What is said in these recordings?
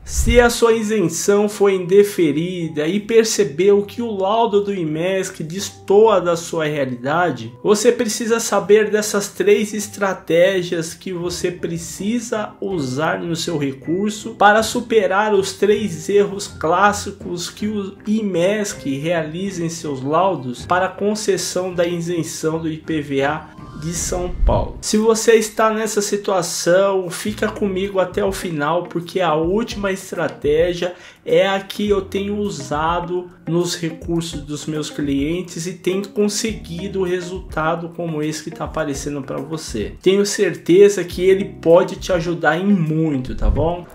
Se a sua isenção foi indeferida e percebeu que o laudo do IMESC destoa da sua realidade, você precisa saber dessas 3 estratégias que você precisa usar no seu recurso para superar os 3 erros clássicos que o IMESC realiza em seus laudos para a concessão da isenção do IPVA de São Paulo. Se você está nessa situação, fica comigo até o final, porque a última estratégia é a que eu tenho usado nos recursos dos meus clientes e tenho conseguido resultado como esse que está aparecendo para você. Tenho certeza que ele pode te ajudar em muito, tá bom?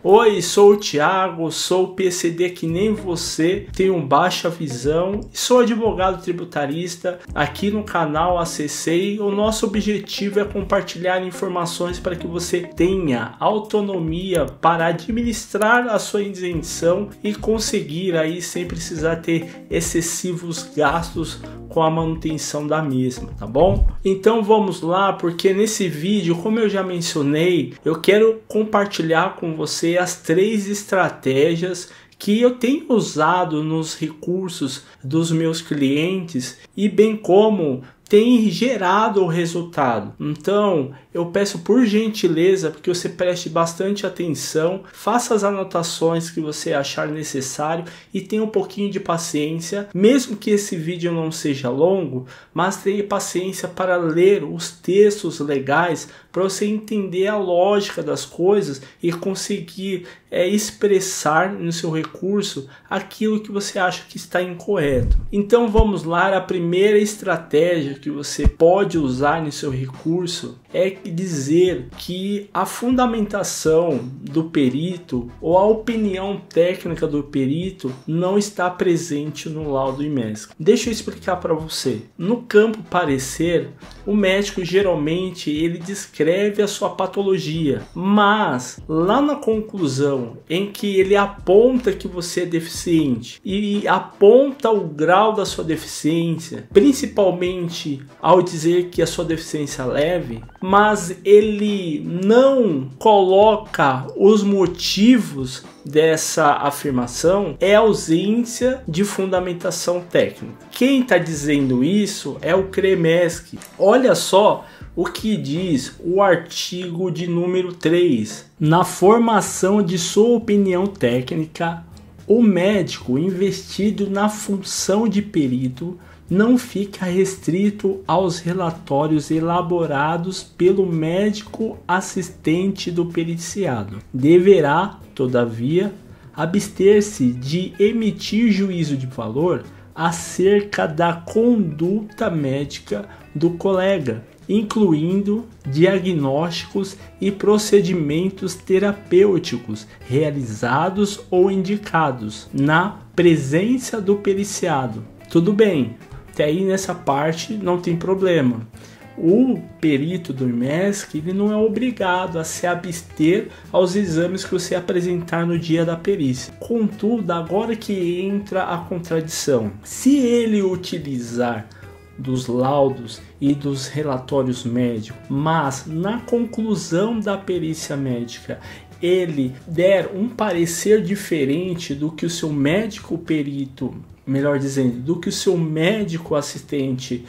Oi, sou o Thiago, sou PCD que nem você, tenho baixa visão e sou advogado tributarista. Aqui no canal acessei, o nosso objetivo é compartilhar informações para que você tenha autonomia para administrar a sua isenção e conseguir aí sem precisar ter excessivos gastos com a manutenção da mesma, tá bom? Então vamos lá, porque nesse vídeo, como eu já mencionei, eu quero compartilhar com você as 3 estratégias que eu tenho usado nos recursos dos meus clientes e bem como tem gerado o resultado. Então eu peço por gentileza que você preste bastante atenção, faça as anotações que você achar necessário e tenha um pouquinho de paciência, mesmo que esse vídeo não seja longo, mas tenha paciência para ler os textos legais para você entender a lógica das coisas e conseguir expressar no seu recurso aquilo que você acha que está incorreto. Então vamos lá, a primeira estratégia que você pode usar no seu recurso é dizer que a fundamentação do perito ou a opinião técnica do perito não está presente no laudo IMESC. Deixa eu explicar para você. No campo parecer, o médico geralmente ele descreve a sua patologia, mas lá na conclusão em que ele aponta que você é deficiente e aponta o grau da sua deficiência, principalmente ao dizer que a sua deficiência é leve, mas ele não coloca os motivos dessa afirmação, é a ausência de fundamentação técnica. Quem está dizendo isso é o CREMESC. Olha só o que diz o artigo de número 3. Na formação de sua opinião técnica, o médico investido na função de perito não fica restrito aos relatórios elaborados pelo médico assistente do periciado. Deverá, todavia, abster-se de emitir juízo de valor acerca da conduta médica do colega, incluindo diagnósticos e procedimentos terapêuticos realizados ou indicados na presença do periciado. Tudo bem, até aí nessa parte não tem problema. O perito do IMESC ele não é obrigado a se abster aos exames que você apresentar no dia da perícia. Contudo, agora que entra a contradição, se ele utilizar dos laudos e dos relatórios médicos, mas na conclusão da perícia médica ele der um parecer diferente do que o seu médico perito, melhor dizendo, do que o seu médico assistente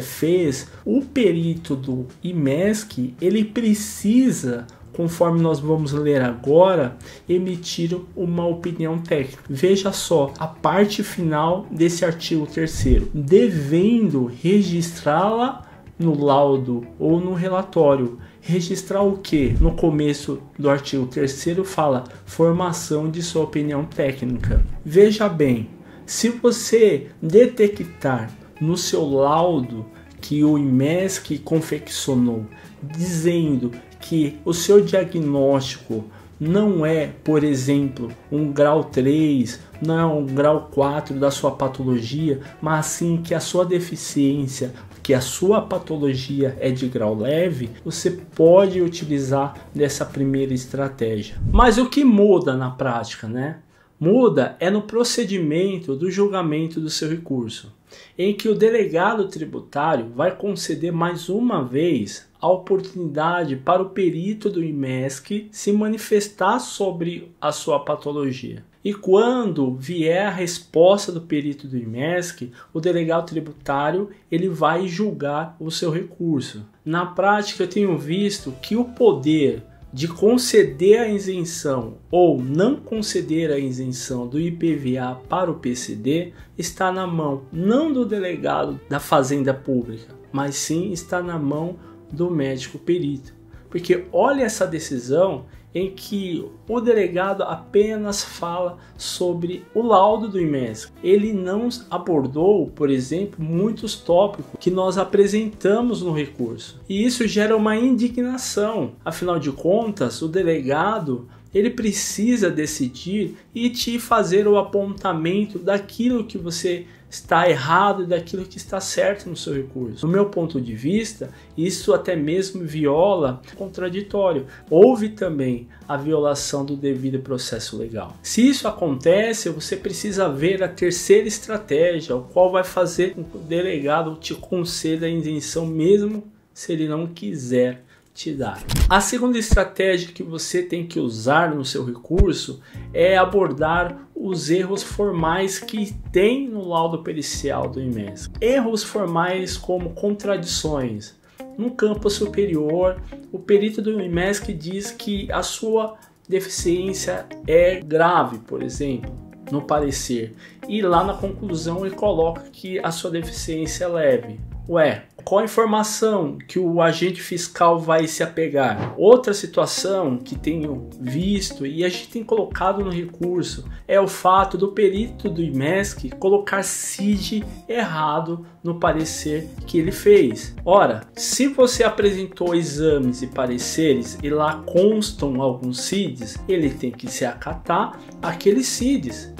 fez, o perito do IMESC ele precisa, conforme nós vamos ler agora, emitir uma opinião técnica. Veja só a parte final desse artigo 3º, devendo registrá-la no laudo ou no relatório. Registrar o que? No começo do artigo 3º fala formação de sua opinião técnica. Veja bem, se você detectar no seu laudo que o IMESC confeccionou dizendo que o seu diagnóstico não é, por exemplo, um grau 3, não é um grau 4 da sua patologia, mas sim que a sua deficiência, que a sua patologia é de grau leve, você pode utilizar dessa primeira estratégia. Mas o que muda na prática, né? Muda é no procedimento do julgamento do seu recurso, em que o delegado tributário vai conceder mais uma vez a oportunidade para o perito do IMESC se manifestar sobre a sua patologia. E quando vier a resposta do perito do IMESC, o delegado tributário ele vai julgar o seu recurso. Na prática, eu tenho visto que o poder de conceder a isenção ou não conceder a isenção do IPVA para o PCD está na mão não do delegado da Fazenda Pública, mas sim está na mão do médico perito. Porque olha essa decisão em que o delegado apenas fala sobre o laudo do IMESC. Ele não abordou, por exemplo, muitos tópicos que nós apresentamos no recurso. E isso gera uma indignação. Afinal de contas, o delegado ele precisa decidir e te fazer o apontamento daquilo que você está errado e daquilo que está certo no seu recurso. No meu ponto de vista, isso até mesmo viola o contraditório. Houve também a violação do devido processo legal. Se isso acontece, você precisa ver a terceira estratégia, o qual vai fazer com que o delegado te conceda a isenção mesmo se ele não quiser te dar. A segunda estratégia que você tem que usar no seu recurso é abordar os erros formais que tem no laudo pericial do IMESC. Erros formais como contradições. No campo superior, o perito do IMESC diz que a sua deficiência é grave, por exemplo, no parecer, e lá na conclusão ele coloca que a sua deficiência é leve. Ué, qual a informação que o agente fiscal vai se apegar? Outra situação que tenho visto e a gente tem colocado no recurso é o fato do perito do IMESC colocar CID errado no parecer que ele fez. Ora, se você apresentou exames e pareceres e lá constam alguns CIDs, ele tem que se acatar aqueles CIDs.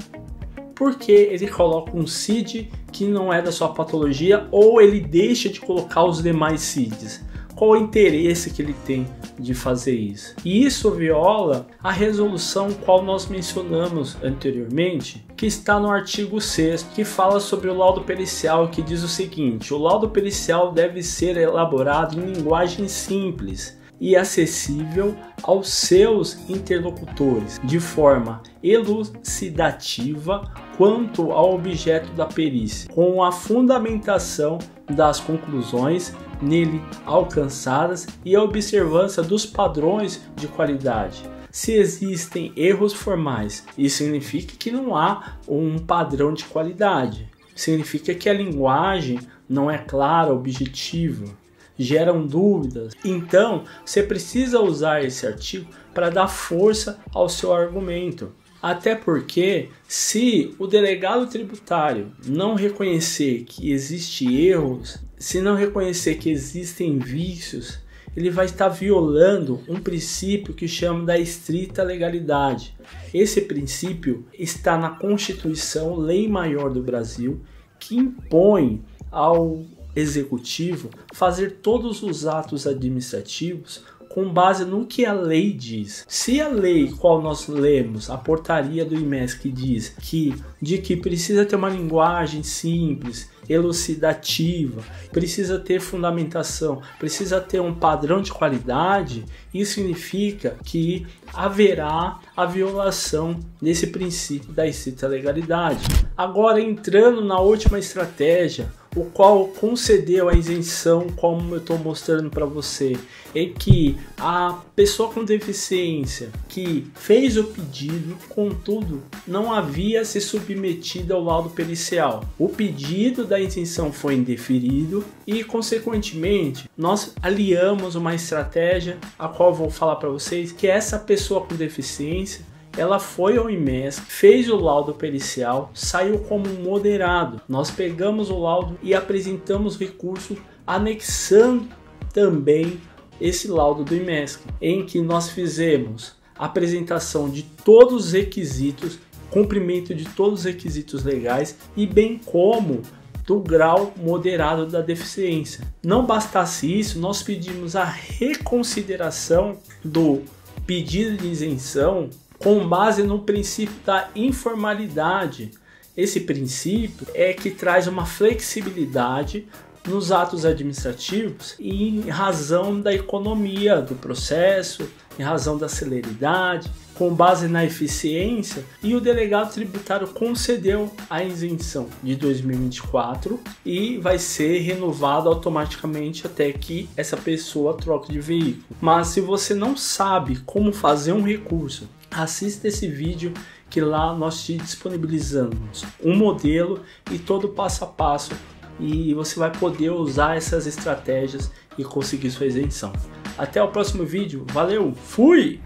Porque ele coloca um CID que não é da sua patologia ou ele deixa de colocar os demais CIDs? Qual o interesse que ele tem de fazer isso? E isso viola a resolução qual nós mencionamos anteriormente, que está no artigo 6º, que fala sobre o laudo pericial, que diz o seguinte: o laudo pericial deve ser elaborado em linguagem simples e acessível aos seus interlocutores, de forma elucidativa quanto ao objeto da perícia, com a fundamentação das conclusões nele alcançadas e a observância dos padrões de qualidade. Se existem erros formais, isso significa que não há um padrão de qualidade. Significa que a linguagem não é clara, objetiva, geram dúvidas. Então, você precisa usar esse artigo para dar força ao seu argumento. Até porque, se o delegado tributário não reconhecer que existem erros, se não reconhecer que existem vícios, ele vai estar violando um princípio que chama da estrita legalidade. Esse princípio está na Constituição, Lei Maior do Brasil, que impõe ao executivo fazer todos os atos administrativos com base no que a lei diz. Se a lei qual nós lemos, a portaria do IMESC, diz que precisa ter uma linguagem simples, elucidativa, precisa ter fundamentação, precisa ter um padrão de qualidade, isso significa que haverá a violação desse princípio da estrita legalidade. Agora, entrando na última estratégia, o qual concedeu a isenção, como eu estou mostrando para você, é que a pessoa com deficiência que fez o pedido, contudo, não havia se submetido ao laudo pericial. O pedido da isenção foi indeferido e, consequentemente, nós aliamos uma estratégia, a qual eu vou falar para vocês, que essa pessoa com deficiência ela foi ao IMESC, fez o laudo pericial, saiu como moderado. Nós pegamos o laudo e apresentamos recurso anexando também esse laudo do IMESC, em que nós fizemos a apresentação de todos os requisitos, cumprimento de todos os requisitos legais e bem como do grau moderado da deficiência. Não bastasse isso, nós pedimos a reconsideração do pedido de isenção com base no princípio da informalidade. Esse princípio é que traz uma flexibilidade nos atos administrativos em razão da economia do processo, em razão da celeridade, com base na eficiência, e o delegado tributário concedeu a isenção de 2024 e vai ser renovado automaticamente até que essa pessoa troque de veículo. Mas se você não sabe como fazer um recurso, assista esse vídeo que lá nós te disponibilizamos um modelo e todo o passo a passo, e você vai poder usar essas estratégias e conseguir sua isenção. Até o próximo vídeo, valeu, fui!